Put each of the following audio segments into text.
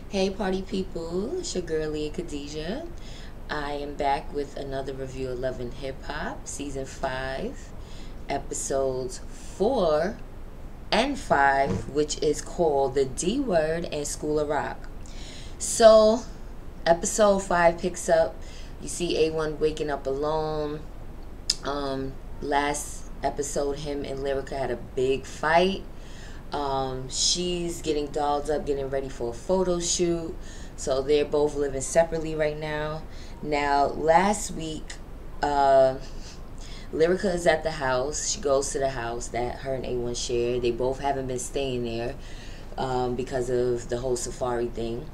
Hey party people, it's your girlie Khadijah. I am back with another review of Love and Hip Hop, Season 5, Episodes 4 and 5, which is called The D Word and School of Rock. So, Episode 5 picks up, you see A1 waking up alone. Last episode, him and Lyrica had a big fight. She's getting dolled up, getting ready for a photo shoot. So they're both living separately right now. Now, last week, Lyrica is at the house. She goes to the house that her and A1 share. They both haven't been staying there because of the whole safari thing.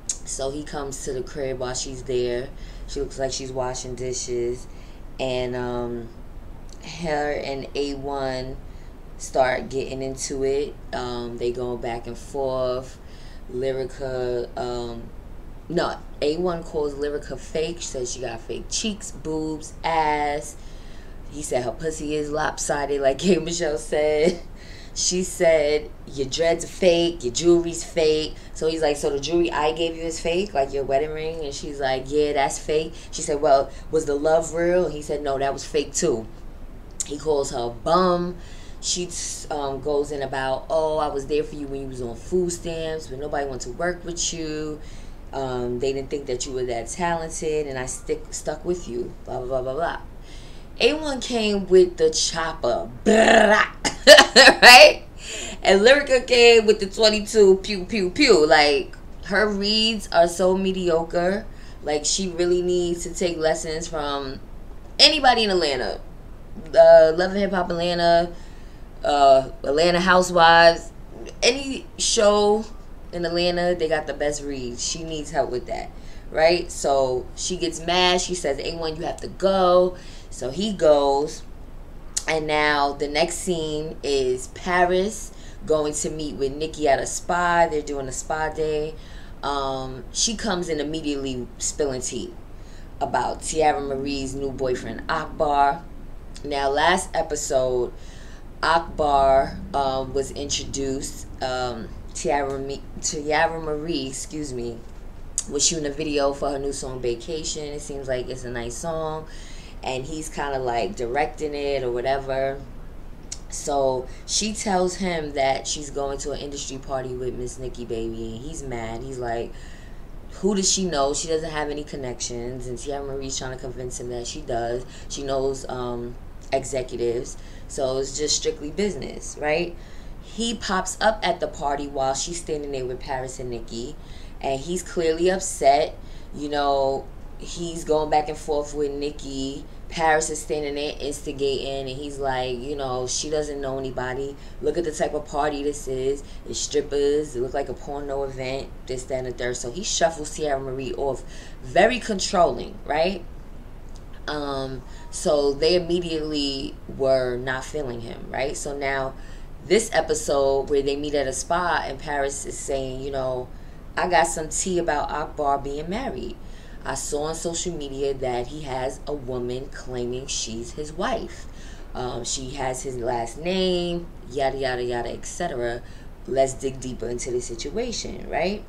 So he comes to the crib while she's there. She looks like she's washing dishes. And her and A1 start getting into it. They go back and forth. Lyrica, no, A1 calls Lyrica fake. She says she got fake cheeks, boobs, ass. He said her pussy is lopsided, like K. Michelle said. She said your dreads are fake, your jewelry's fake. So he's like, so the jewelry I gave you is fake, like your wedding ring? And she's like, yeah, that's fake. She said, well, was the love real? And he said, no, that was fake too. He calls her a bum. She goes in about, oh, I was there for you when you was on food stamps, but nobody wanted to work with you. They didn't think that you were that talented, and I stuck with you. Blah blah blah blah blah. A1 came with the chopper, right? And Lyrica came with the 22 pew pew pew. Like, her reads are so mediocre. Like, she really needs to take lessons from anybody in Atlanta. Love and Hip Hop Atlanta, Atlanta Housewives, any show in Atlanta, they got the best reads. She needs help with that, right? So she gets mad. She says, A1, you have to go. So he goes. And now the next scene is Paris going to meet with Nikki at a spa. They're doing a spa day. She comes in immediately spilling tea about Tiara Marie's new boyfriend, Akbar. Now, last episode, Akbar was introduced. Tiara Marie, excuse me, was shooting a video for her new song Vacation. It seems like it's a nice song, and he's kind of like directing it or whatever. So she tells him that she's going to an industry party with Miss Nikki Baby, and he's mad. He's like, who does she know? She doesn't have any connections. And Tiara Marie's trying to convince him that she does. She knows executives, so it's just strictly business, right? He pops up at the party while she's standing there with Paris and Nikki, and he's clearly upset. You know, he's going back and forth with Nikki. Paris is standing there instigating, and he's like, you know, she doesn't know anybody. Look at the type of party this is. It's strippers. It look like a porno event. This, that, and the third. So he shuffles Tiara Marie off. Very controlling, right? So they immediately were not feeling him, right? So now this episode where they meet at a spa and Paris is saying, you know, I got some tea about Akbar being married. I saw on social media that he has a woman claiming she's his wife. She has his last name, yada, yada, yada, etc. Let's dig deeper into the situation, right?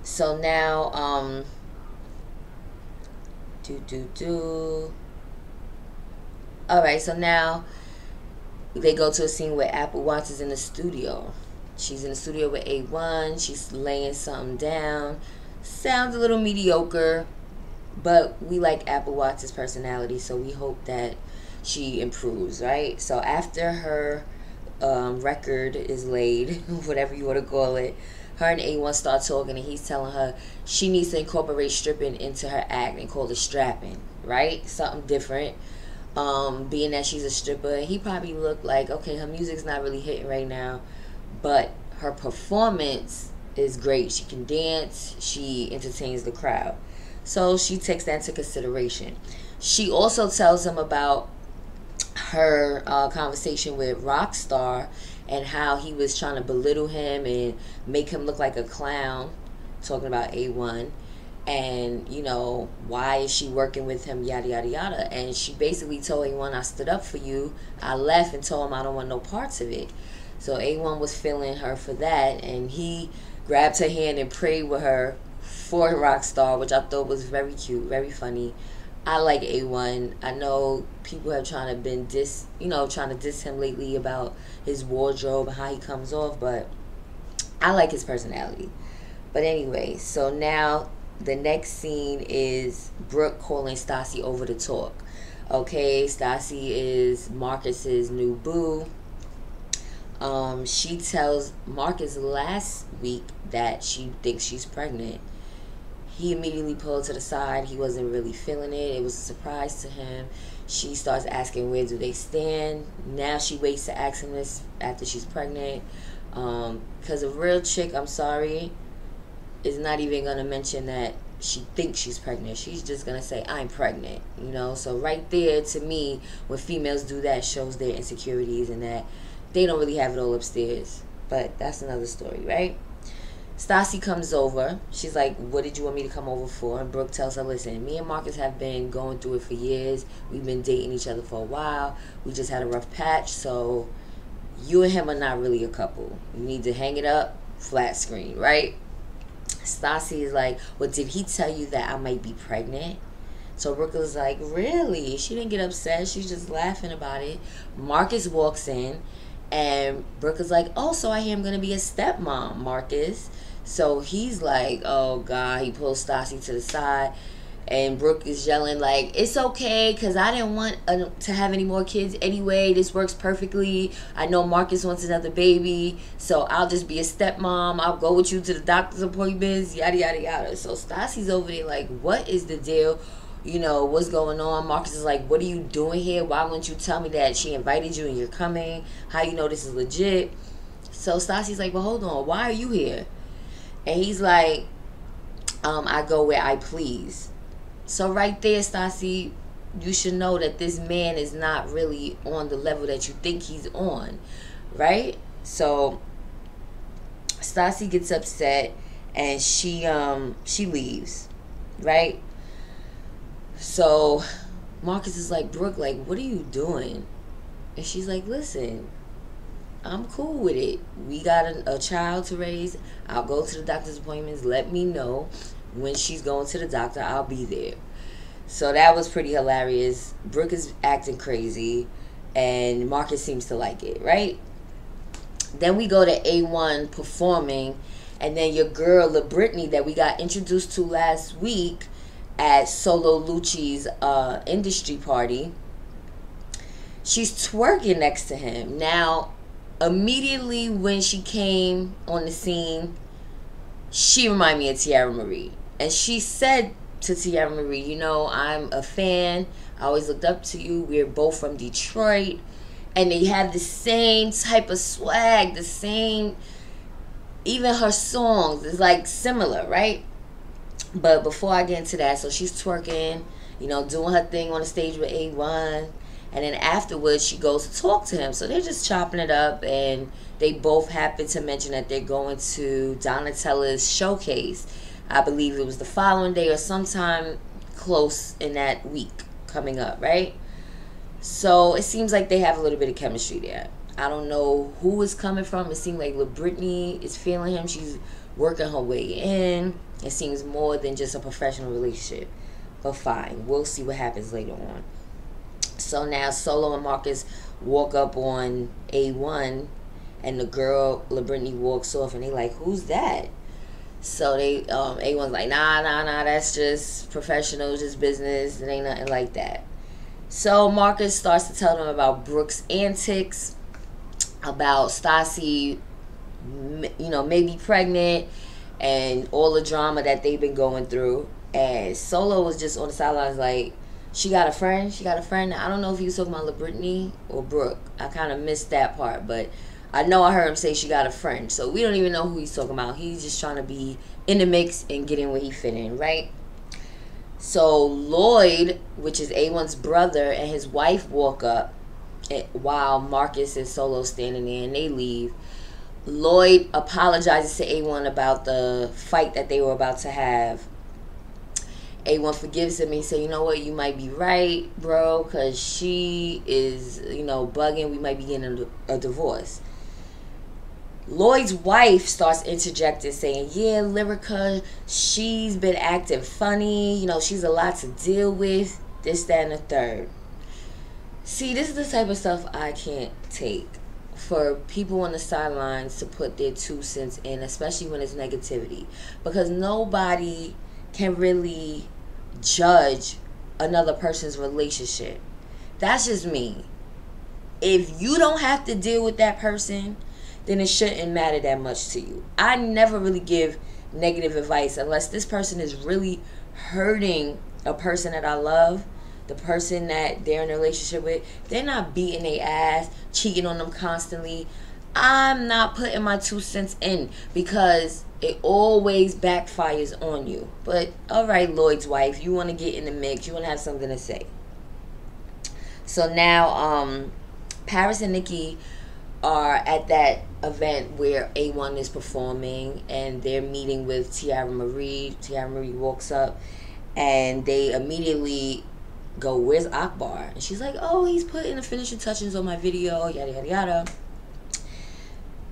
So now, Alright, so now they go to a scene where Apple Watts is in the studio. She's in the studio with A1. She's laying something down. Sounds a little mediocre, but we like Apple Watts' personality, so we hope that she improves, right? So after her record is laid, whatever you want to call it, her and A1 start talking, and he's telling her she needs to incorporate stripping into her act and call it strapping, right? Something different. Being that she's a stripper, he probably looked like, okay, her music's not really hitting right now, but her performance is great. She can dance. She entertains the crowd. So she takes that into consideration. She also tells him about her conversation with Rocc and how he was trying to belittle him and make him look like a clown, talking about A1. And, you know, why is she working with him, yada, yada, yada. And she basically told A1, I stood up for you. I left and told him I don't want no parts of it. So A1 was feeling her for that, and he grabbed her hand and prayed with her for Rockstar, which I thought was very cute, very funny. I like A1. I know people have trying to diss him lately about his wardrobe and how he comes off, but I like his personality. But anyway, so now the next scene is Brooke calling Stassi over to talk. Okay, Stassi is Marcus's new boo. She tells Marcus last week that she thinks she's pregnant. He immediately pulled to the side. He wasn't really feeling it. It was a surprise to him. She starts asking where do they stand. Now she waits to ask him this after she's pregnant. Because a real chick, I'm sorry, is not even going to mention that she thinks she's pregnant. She's just going to say, I'm pregnant. So right there, to me, when females do that, shows their insecurities and that they don't really have it all upstairs. But that's another story, right? Stassi comes over. She's like, what did you want me to come over for? And Brooke tells her, listen, me and Marcus have been going through it for years. We've been dating each other for a while. We just had a rough patch. So you and him are not really a couple. You need to hang it up, flat screen, right? Stassi is like, well, did he tell you that I might be pregnant? So Brooke was like, really? She didn't get upset. She's just laughing about it. Marcus walks in. And Brooke is like, oh, so I hear I'm going to be a stepmom, Marcus. So he's like, oh, God. He pulls Stassi to the side. And Brooke is yelling like, it's okay because I didn't want to have any more kids anyway. This works perfectly. I know Marcus wants another baby. So I'll just be a stepmom. I'll go with you to the doctor's appointments, yada, yada, yada. So Stassi's over there like, what is the deal? What's going on? Marcus is like, what are you doing here? Why wouldn't you tell me that she invited you and you're coming? How you know this is legit? So Stassi's like, well, hold on. Why are you here? And he's like, I go where I please. So right there, Stassi, you should know that this man is not really on the level that you think he's on, right? So Stassi gets upset and she leaves, right? So Marcus is like, Brooke, like, what are you doing? And she's like, listen, I'm cool with it. We got a child to raise. I'll go to the doctor's appointments. Let me know when she's going to the doctor. I'll be there. So that was pretty hilarious. Brooke is acting crazy, and Marcus seems to like it, right? Then we go to A1 performing, and then your girl, LaBrittany, that we got introduced to last week at Solo Lucci's industry party, she's twerking next to him. Now, immediately when she came on the scene, she reminded me of Tiara Marie. And she said to Tiara Marie, I'm a fan. I always looked up to you. We're both from Detroit. And they have the same type of swag, the same, even her songs is like similar, right? But before I get into that, so she's twerking, doing her thing on the stage with A1. And then afterwards, she goes to talk to him. So they're just chopping it up. And they both happen to mention that they're going to Donatella's showcase. I believe it was the following day or sometime close in that week coming up, right? So it seems like they have a little bit of chemistry there. I don't know who it's coming from. It seems like LaBrittany is feeling him. She's working her way in. It seems more than just a professional relationship. But fine. We'll see what happens later on. So now Solo and Marcus walk up on A1. And the girl, LaBrittany, walks off. And they like, who's that? So they, A1's like, nah, that's just professional, just business. It ain't nothing like that. So Marcus starts to tell them about Brooke's antics, about Stassi, maybe pregnant, and all the drama that they've been going through. And Solo was just on the sidelines like, she got a friend? I don't know if he was talking about LaBrittany or Brooke. I kind of missed that part, but I know I heard him say she got a friend. So we don't even know who he's talking about. He's just trying to be in the mix and get in where he fit in, right? So Lloyd, which is A1's brother, and his wife walk up while Marcus and Solo standing there, and they leave. Lloyd apologizes to A1 about the fight that they were about to have. A1 forgives him and he said, you know what, you might be right, bro, because she is, bugging. We might be getting a divorce. Lloyd's wife starts interjecting, saying, yeah, Lyrica, she's been acting funny. You know, she's a lot to deal with. This, that, and the third. See, this is the type of stuff I can't take. For people on the sidelines to put their 2 cents in, especially when it's negativity. Because nobody can really judge another person's relationship. That's just me. If you don't have to deal with that person, then it shouldn't matter that much to you. I never really give negative advice unless this person is really hurting a person that I love, the person that they're in a relationship with. They're not beating their ass, cheating on them constantly. I'm not putting my 2 cents in because it always backfires on you. But all right, Lloyd's wife, you want to get in the mix, you want to have something to say. So now Paris and Nikki are at that event where A1 is performing, and they're meeting with Tiara Marie. Tiara Marie walks up and they immediately go, where's Akbar? And she's like, oh, he's putting the finishing touches on my video, yada yada yada.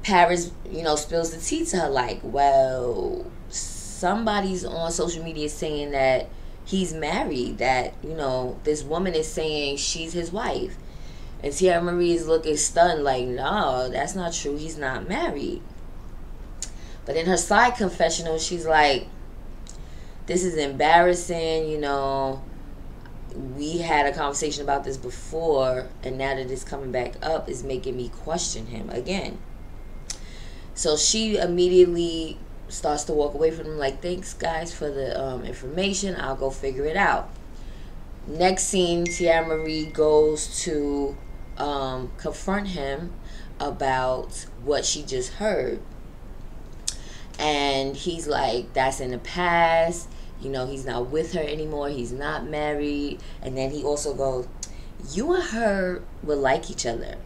Paris, you know, spills the tea to her like, well, somebody's on social media saying that he's married, that, you know, this woman is saying she's his wife. And Tiara Marie is looking stunned like, no, that's not true. He's not married. But in her side confessional, she's like, this is embarrassing. You know, we had a conversation about this before, and now that it's coming back up, it's making me question him again. So she immediately starts to walk away from him like, thanks, guys, for the information. I'll go figure it out. Next scene, Tiara Marie goes to confront him about what she just heard. And he's like, that's in the past. You know, he's not with her anymore. He's not married. And then he also goes, you and her will like each other.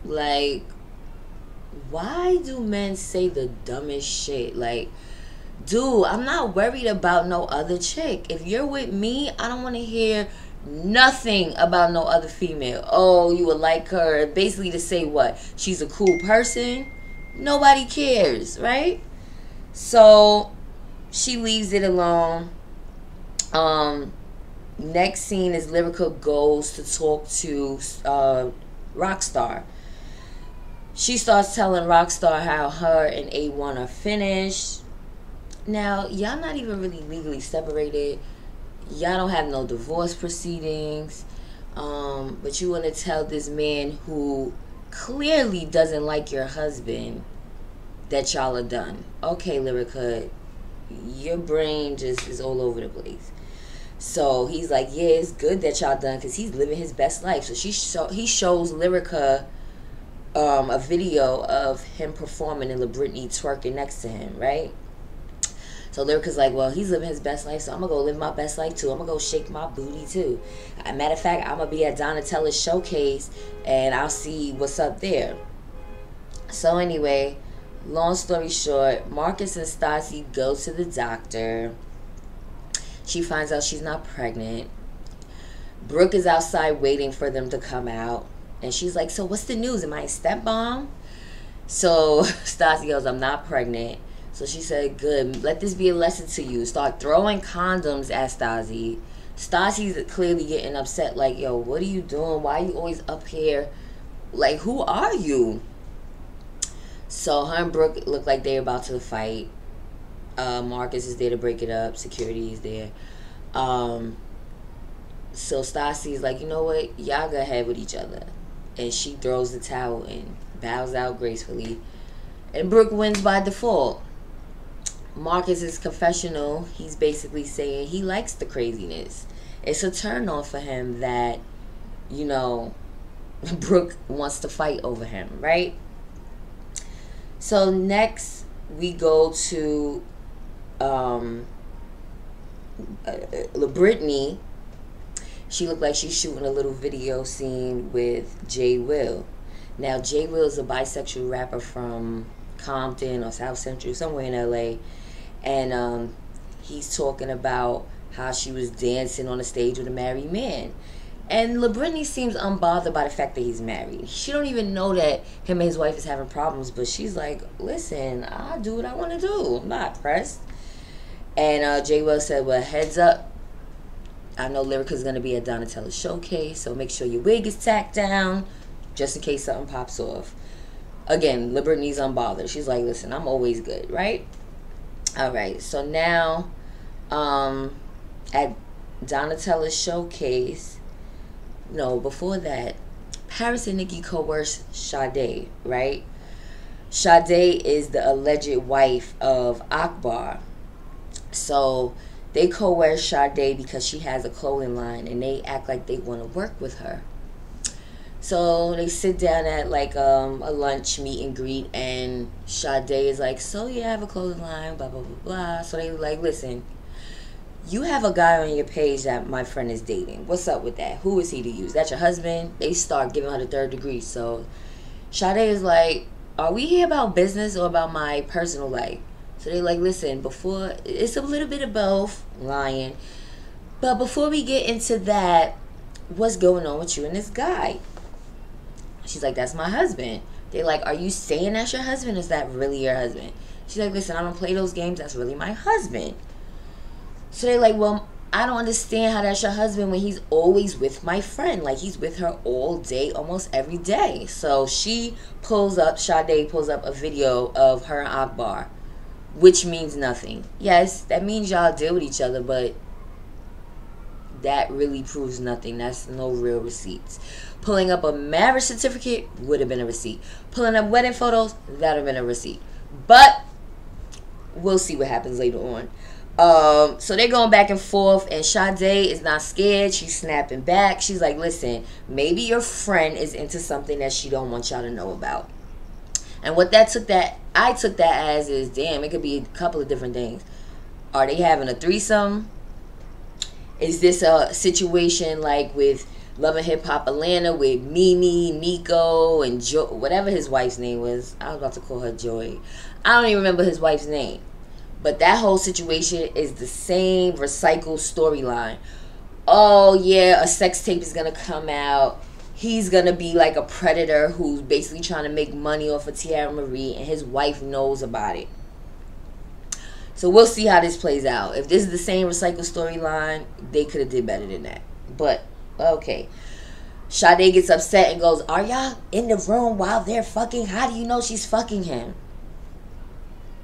Like, why do men say the dumbest shit? Like, dude, I'm not worried about no other chick. If you're with me, I don't want to hear nothing about no other female. Oh, you would like her. Basically to say what? She's a cool person. Nobody cares, right? So she leaves it alone. Next scene is Lyrica goes to talk to Rockstar. She starts telling Rockstar how her and A1 are finished. Now, y'all not even really legally separated. Y'all don't have no divorce proceedings. But you want to tell this man who clearly doesn't like your husband that y'all are done. Okay, Lyrica, your brain just is all over the place. So he's like, yeah, it's good that y'all done because he's living his best life. So he shows Lyrica a video of him performing and LaBritney twerking next to him, right? So Lyrica's like, well, he's living his best life, so I'm going to go live my best life too. I'm going to go shake my booty too. As a matter of fact, I'm going to be at Donatella's showcase, and I'll see what's up there. So anyway, long story short, Marcus and Stassi go to the doctor. She finds out she's not pregnant. Brooke is outside waiting for them to come out. And she's like, so what's the news? Am I a stepmom? So Stassi goes, I'm not pregnant. So she said, good, let this be a lesson to you. Start throwing condoms at Stassi. Stassi's clearly getting upset like, yo, what are you doing? Why are you always up here? Like, who are you? So her and Brooke look like they're about to fight. Marcus is there to break it up. Security is there. So Stassi's like, you know what? Y'all go ahead with each other. And she throws the towel and bows out gracefully. And Brooke wins by default. Marcus's confessional, he's basically saying he likes the craziness. It's a turn on for him that, you know, Brooke wants to fight over him, right? So next we go to LaBritney. She looked like she's shooting a little video scene with Jay Will. Now, Jay Will is a bisexual rapper from Compton or South Central, somewhere in LA. And he's talking about how she was dancing on a stage with a married man. And LaBrittany seems unbothered by the fact that he's married. She don't even know that him and his wife is having problems, but she's like, listen, I'll do what I want to do. I'm not pressed. And J. Will said, well, heads up. I know Lyrica's going to be at Donatella's showcase, so make sure your wig is tacked down just in case something pops off. Again, LaBrittany's unbothered. She's like, listen, I'm always good, right? All right, so now at Donatella's showcase, no, before that, Paris and Nikki coerced Sade, right? Sade is the alleged wife of Akbar. So they coerce Sade because she has a clothing line and they act like they want to work with her. So they sit down at like a lunch meet and greet, and Sade is like, so yeah, I have a clothing line, blah, blah, blah, blah. So they like, listen, you have a guy on your page that my friend is dating. What's up with that? Who is he to use? That's your husband? They start giving her the third degree. So Sade is like, are we here about business or about my personal life? So they like, listen, before, it's a little bit of both, lying. But before we get into that, what's going on with you and this guy? She's like, that's my husband. They like, are you saying that's your husband? Is that really your husband? She's like, listen, I don't play those games. That's really my husband. So they're like, well, I don't understand how that's your husband when he's always with my friend. Like, he's with her all day, almost every day. So Sade pulls up a video of her and Akbar, which means nothing. Yes, that means y'all deal with each other, but that really proves nothing. That's no real receipts. Pulling up a marriage certificate would have been a receipt. Pulling up wedding photos, that would have been a receipt. But we'll see what happens later on. So they're going back and forth, and Sade is not scared. She's snapping back. She's like, listen, maybe your friend is into something that she don't want y'all to know about. And what I took that as is, damn, it could be a couple of different things. Are they having a threesome? Is this a situation like with Love and Hip Hop Atlanta with Mimi, Nico, and whatever his wife's name was? I was about to call her Joy. I don't even remember his wife's name. But that whole situation is the same recycled storyline. Oh, yeah, a sex tape is going to come out. He's going to be like a predator who's basically trying to make money off of Tiara Marie, and his wife knows about it. So we'll see how this plays out. If this is the same recycled storyline, they could have did better than that. But, okay. Sade gets upset and goes, are y'all in the room while they're fucking? How do you know she's fucking him?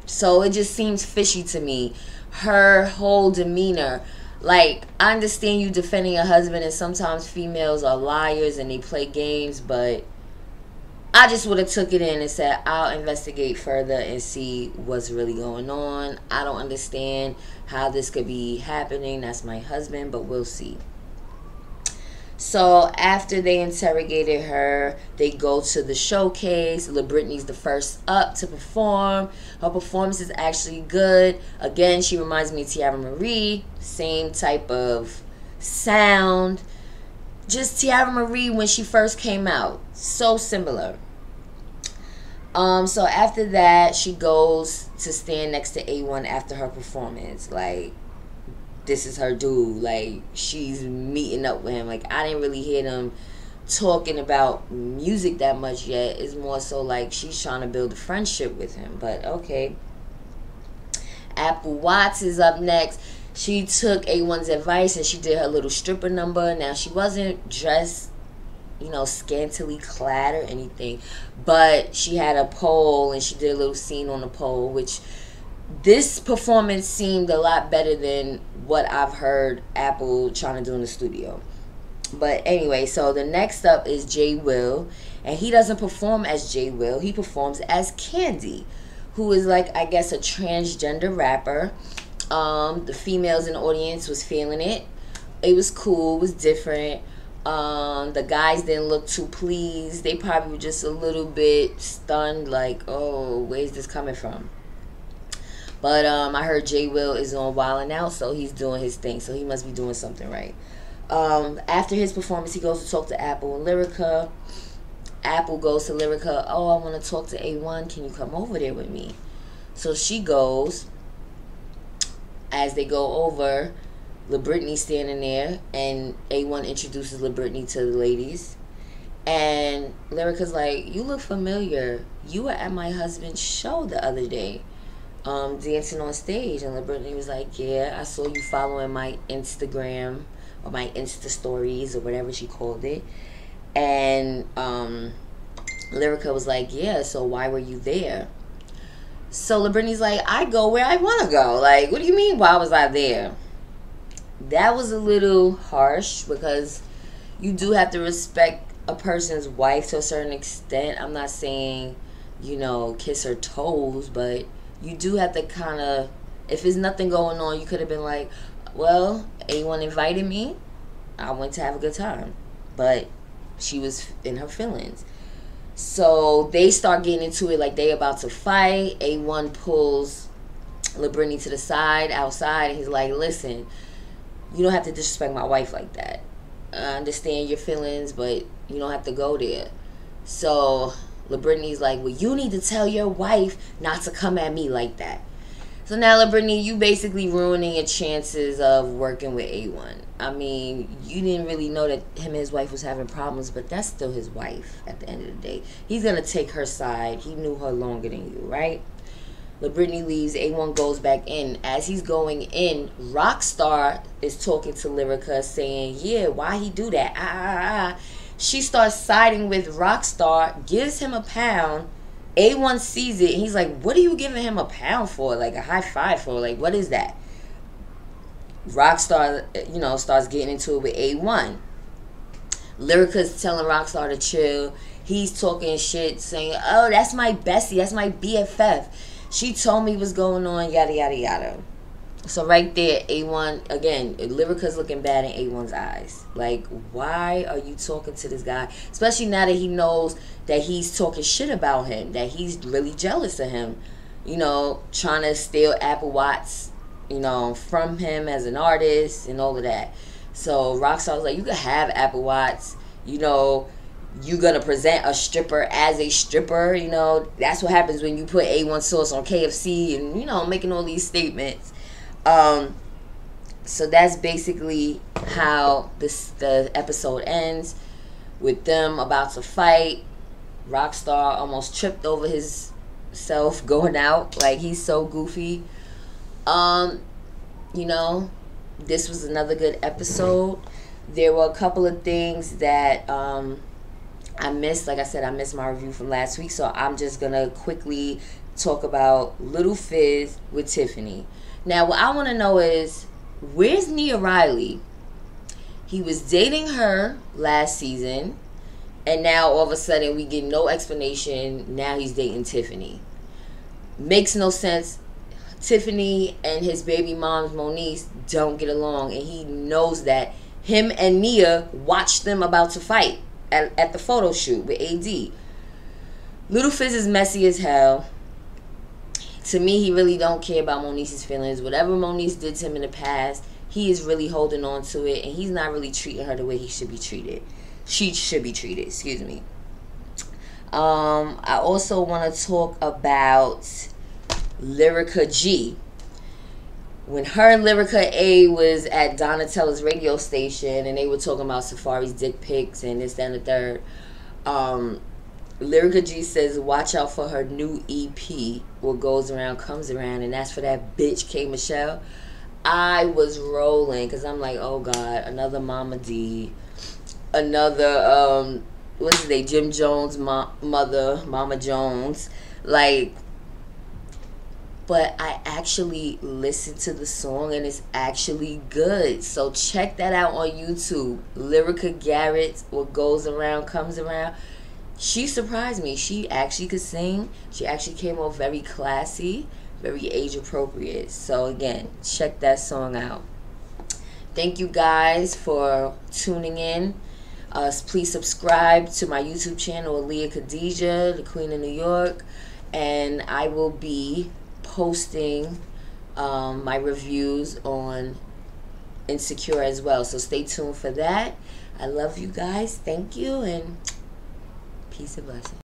So it just seems fishy to me. Her whole demeanor. Like, I understand you defending your husband, and sometimes females are liars and they play games, but I just would have took it in and said, I'll investigate further and see what's really going on. I don't understand how this could be happening. That's my husband, but we'll see. So after they interrogated her, they go to the showcase. LaBrittany's the first up to perform. Her performance is actually good. Again, she reminds me of Tiara Marie. Same type of sound. Just Tiara Marie when she first came out. So similar. So after that, she goes to stand next to A1 after her performance. Like, this is her dude. Like, she's meeting up with him. Like, I didn't really hear them talking about music that much yet. It's more so like she's trying to build a friendship with him. But okay. Apple Watts is up next. She took A1's advice and she did her little stripper number. Now, she wasn't dressed, you know, scantily clad or anything, but she had a pole and she did a little scene on the pole, which this performance seemed a lot better than what I've heard Apple trying to do in the studio. But anyway, so the next up is J. Will, and he doesn't perform as J. Will. He performs as Candy, who is like, I guess, a transgender rapper. The females in the audience was feeling it. It was cool. It was different. The guys didn't look too pleased. They probably were just a little bit stunned, like, oh, where's this coming from? But I heard J. Will is on Wild 'N Out, so he's doing his thing. So he must be doing something right. After his performance, he goes to talk to Apple and Lyrica. Apple goes to Lyrica, oh, I want to talk to A1. Can you come over there with me? So she goes. As they go over, LaBrittany standing there, and A1 introduces LaBrittany to the ladies. And Lyrica's like, you look familiar. You were at my husband's show the other day, dancing on stage. And LaBrittany was like, yeah, I saw you following my Instagram or my Insta stories or whatever she called it. And Lyrica was like, yeah, so why were you there? So LaBrittany's like, I go where I want to go. Like, what do you mean, why was I there? That was a little harsh, because you do have to respect a person's wife to a certain extent. I'm not saying, kiss her toes, but you do have to kind of, if there's nothing going on, you could have been like, well, A1 invited me, I went to have a good time. But she was in her feelings. So they start getting into it like they about to fight. A1 pulls LaBrittany to the side, outside, and he's like, listen, you don't have to disrespect my wife like that. I understand your feelings, but you don't have to go there. So LaBrittany's like, well, you need to tell your wife not to come at me like that. So now, LaBrittany, you basically ruining your chances of working with A1. I mean, you didn't really know that him and his wife was having problems, but that's still his wife at the end of the day. He's going to take her side. He knew her longer than you, right? LaBrittany leaves. A1 goes back in. As he's going in, Rockstar is talking to Lyrica, saying, yeah, why he do that? She starts siding with Rockstar, gives him a pound. A1 sees it, and he's like, what are you giving him a pound for? Like, a high five for? Like, what is that? Rockstar, starts getting into it with A1. Lyrica's telling Rockstar to chill. He's talking shit, saying, oh, that's my bestie. That's my BFF. She told me what's going on, yada, yada, yada. So right there, A1, again, Lyrica's looking bad in A1's eyes. Like, why are you talking to this guy? Especially now that he knows that he's talking shit about him, that he's really jealous of him. Trying to steal Apple Watts, from him as an artist and all of that. So Rockstar was like, you could have Apple Watts, you're going to present a stripper as a stripper, That's what happens when you put A1 sauce on KFC and, making all these statements. So that's basically how the episode ends, with them about to fight. Rockstar almost tripped over himself going out. Like, he's so goofy. This was another good episode. There were a couple of things that I missed. Like I said, I missed my review from last week, so I'm just gonna quickly talk about Little Fizz with Tiffany. Now, what I want to know is, where's Nia Riley? He was dating her last season, and now all of a sudden we get no explanation. Now he's dating Tiffany. Makes no sense. Tiffany and his baby mom's Moniece don't get along, and he knows that. Him and Nia watched them about to fight at the photo shoot with AD. Little Fizz is messy as hell. To me, he really don't care about Moniece's feelings. Whatever Moniece did to him in the past, he is really holding on to it, and he's not really treating her the way he should be treated. She should be treated, excuse me. I also want to talk about Lyrica G. When her and Lyrica A was at Donatella's radio station, and they were talking about Safari's dick pics and this, that, and the third, Lyrica G says, watch out for her new EP, What Goes Around Comes Around, and that's for that bitch K. Michelle. I was rolling, because I'm like, oh God, another Mama D, another, what's his name, Jim Jones' mother, Mama Jones, like. But I actually listened to the song, and it's actually good. So check that out on YouTube. Lyrica Garrett, What Goes Around Comes Around. She surprised me. She actually could sing. She actually came off very classy, very age appropriate. So again, check that song out. Thank you guys for tuning in. Please subscribe to my YouTube channel, Aaliyah Khadijah, the Queen of New York. And I will be posting my reviews on Insecure as well. So stay tuned for that. I love you guys. Thank you, and peace and blessings.